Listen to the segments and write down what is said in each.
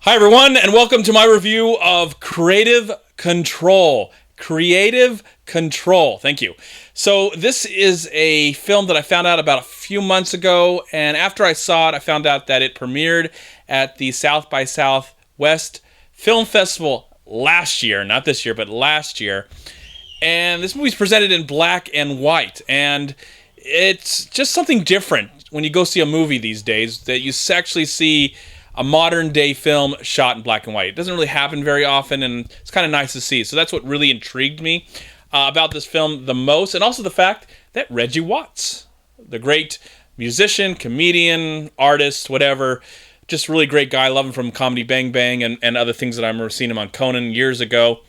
Hi, everyone, and welcome to my review of Creative Control. Creative Control. Thank you. So, this is a film that I found out about a few months ago, and after I saw it, I found out that it premiered at the South by Southwest Film Festival last year. Not this year, but last year. And this movie's presented in black and white, and it's just something different when you go see a movie these days, that you actually see a modern day film shot in black and white. It doesn't really happen very often, and it's kind of nice to see. So that's what really intrigued me about this film the most, and also the fact that Reggie Watts, the great musician, comedian, artist, whatever, just really great guy. I love him from Comedy Bang Bang and other things that I remember seeing him on Conan years ago.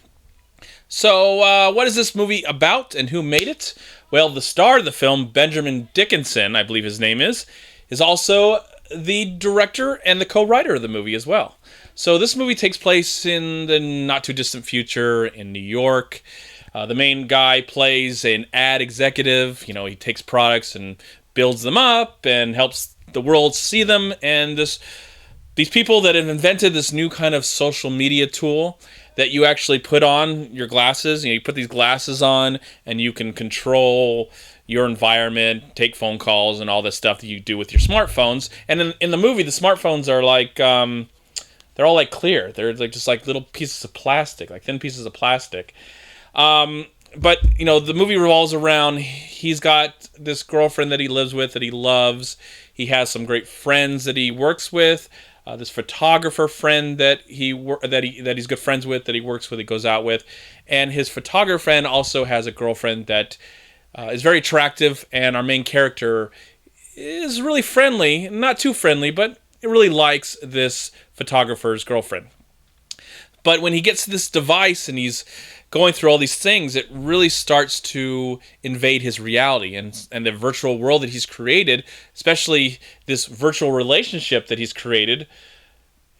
So, what is this movie about, and who made it? Well, the star of the film, Benjamin Dickinson, I believe his name is also the director and the co-writer of the movie as well. So this movie takes place in the not-too-distant future in New York. The main guy plays an ad executive. You know, he takes products and builds them up and helps the world see them. And these people that have invented this new kind of social media tool that you actually put on your glasses. You put these glasses on and you can control your environment, take phone calls, and all this stuff that you do with your smartphones. And in the movie, the smartphones are like, they're all like clear. They're like just like little pieces of plastic, like thin pieces of plastic. But, you know, the movie revolves around, he's got this girlfriend that he lives with, that he loves. He has some great friends that he works with. This photographer friend that he's good friends with, that he works with, he goes out with. And his photographer friend also has a girlfriend that is very attractive, and our main character is really friendly. Not too friendly, but it really likes this photographer's girlfriend. But when he gets this device and he's going through all these things, it really starts to invade his reality and the virtual world that he's created, especially this virtual relationship that he's created,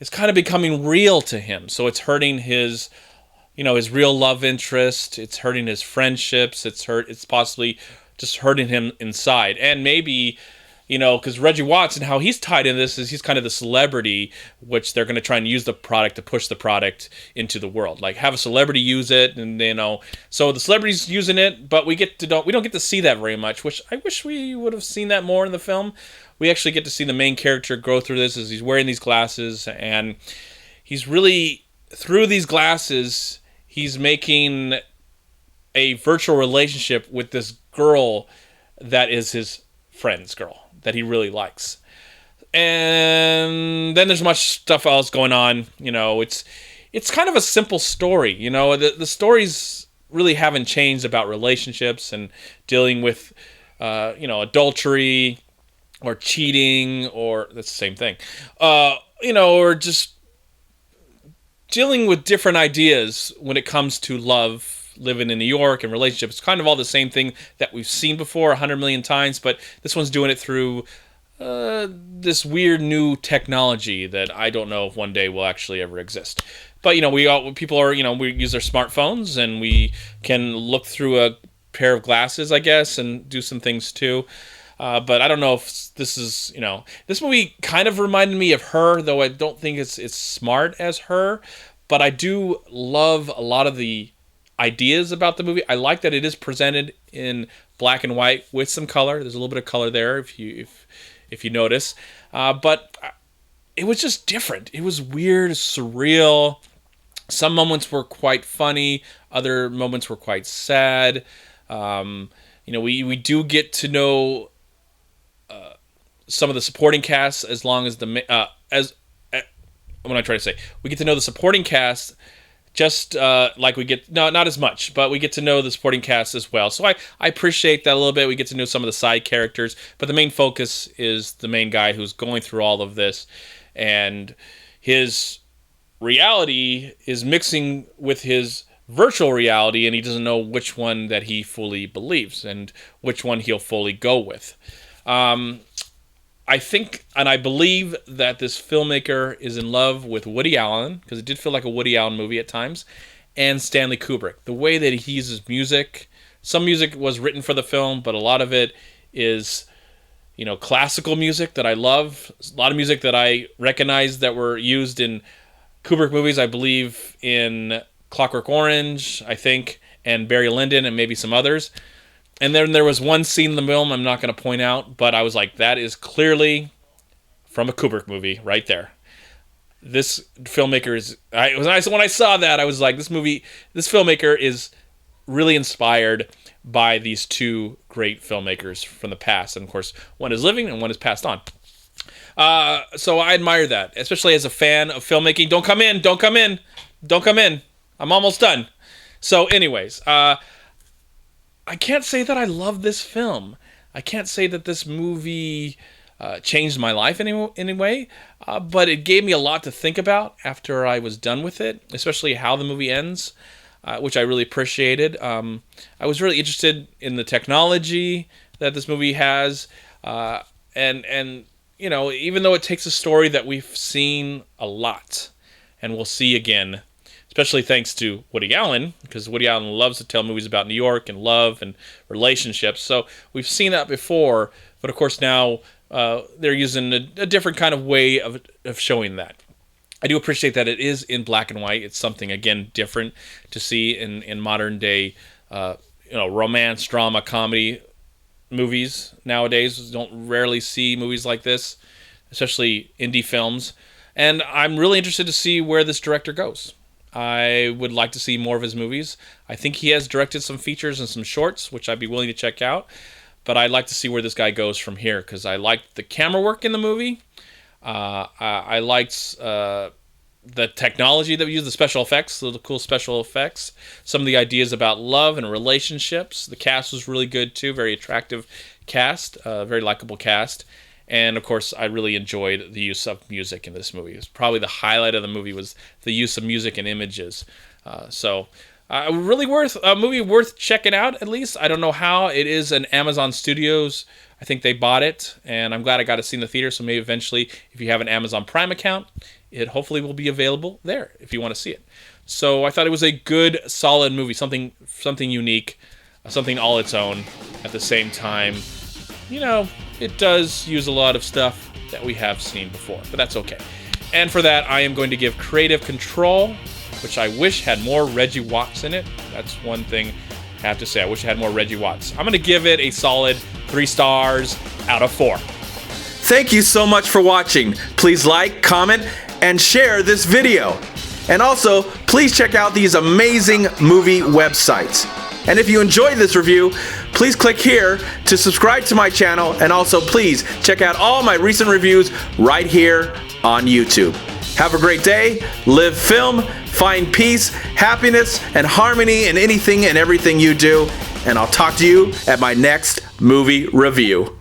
is kind of becoming real to him. So it's hurting his real love interest. It's hurting his friendships. It's possibly just hurting him inside. And maybe, because Reggie Watts and how he's tied in this is he's kind of the celebrity, which they're going to try and use the product to push the product into the world. Like have a celebrity use it, and so the celebrity's using it, but we don't get to see that very much, which I wish we would have seen that more in the film. We actually get to see the main character go through this as he's wearing these glasses, and he's really, through these glasses, he's making a virtual relationship with this girl that is his friend's girl that he really likes. And then there's much stuff else going on. It's kind of a simple story. The stories really haven't changed about relationships and dealing with, adultery or cheating, or that's the same thing, or just dealing with different ideas when it comes to love, living in New York, and relationships. It's kind of all the same thing that we've seen before 100 million times, but this one's doing it through this weird new technology that I don't know if one day will actually ever exist. But we use their smartphones, and we can look through a pair of glasses, I guess, and do some things too. But I don't know if this is, this movie kind of reminded me of Her, though I don't think it's smart as Her. But I do love a lot of the ideas about the movie. I like that it is presented in black and white with some color. There's a little bit of color there if you notice. But it was just different. It was weird, surreal. Some moments were quite funny. Other moments were quite sad. We do get to know some of the supporting cast, as long as what am I trying to say? We get to know the supporting cast just like we get, no, not as much, but we get to know the supporting cast as well. So I appreciate that a little bit. We get to know some of the side characters, but the main focus is the main guy who's going through all of this, and his reality is mixing with his virtual reality, and he doesn't know which one that he fully believes and which one he'll fully go with. I think, and I believe, that this filmmaker is in love with Woody Allen, because it did feel like a Woody Allen movie at times, and Stanley Kubrick. The way that he uses music, some music was written for the film, but a lot of it is, classical music that I love. A lot of music that I recognize that were used in Kubrick movies. I believe in Clockwork Orange, I think, and Barry Lyndon, and maybe some others. And then there was one scene in the film I'm not going to point out, but I was like, that is clearly from a Kubrick movie right there. This filmmaker is... when I saw that, I was like, this filmmaker is really inspired by these two great filmmakers from the past. And, of course, one is living and one is passed on. So I admire that, especially as a fan of filmmaking. Don't come in. Don't come in. Don't come in. I'm almost done. So anyways, I can't say that I love this film. I can't say that this movie changed my life in any way, but it gave me a lot to think about after I was done with it, especially how the movie ends, which I really appreciated. I was really interested in the technology that this movie has, and you know, even though it takes a story that we've seen a lot and we'll see again, especially thanks to Woody Allen, because Woody Allen loves to tell movies about New York and love and relationships. So we've seen that before, but of course now they're using a different kind of way of showing that. I do appreciate that it is in black and white. It's something, again, different to see in modern day, romance, drama, comedy movies nowadays. Don't rarely see movies like this, especially indie films. And I'm really interested to see where this director goes. I would like to see more of his movies. I think he has directed some features and some shorts, which I'd be willing to check out. But I'd like to see where this guy goes from here, because I liked the camera work in the movie. I liked the technology that we used, the special effects, the cool special effects. Some of the ideas about love and relationships. The cast was really good, too. Very attractive cast. Very likable cast. And, of course, I really enjoyed the use of music in this movie. It was probably the highlight of the movie was the use of music and images. Really a movie worth checking out, at least. I don't know how. It is an Amazon Studios. I think they bought it, and I'm glad I got to see in the theater. So maybe eventually, if you have an Amazon Prime account, it hopefully will be available there if you want to see it. So I thought it was a good, solid movie, something unique, something all its own at the same time. You know, it does use a lot of stuff that we have seen before, but that's okay. And for that, I am going to give Creative Control, which I wish had more Reggie Watts in it. That's one thing I have to say. I wish it had more Reggie Watts. I'm going to give it a solid 3 stars out of 4. Thank you so much for watching. Please like, comment, and share this video. And also, please check out these amazing movie websites. And if you enjoyed this review, please click here to subscribe to my channel, and also please check out all my recent reviews right here on YouTube. Have a great day, live film, find peace, happiness, and harmony in anything and everything you do, and I'll talk to you at my next movie review.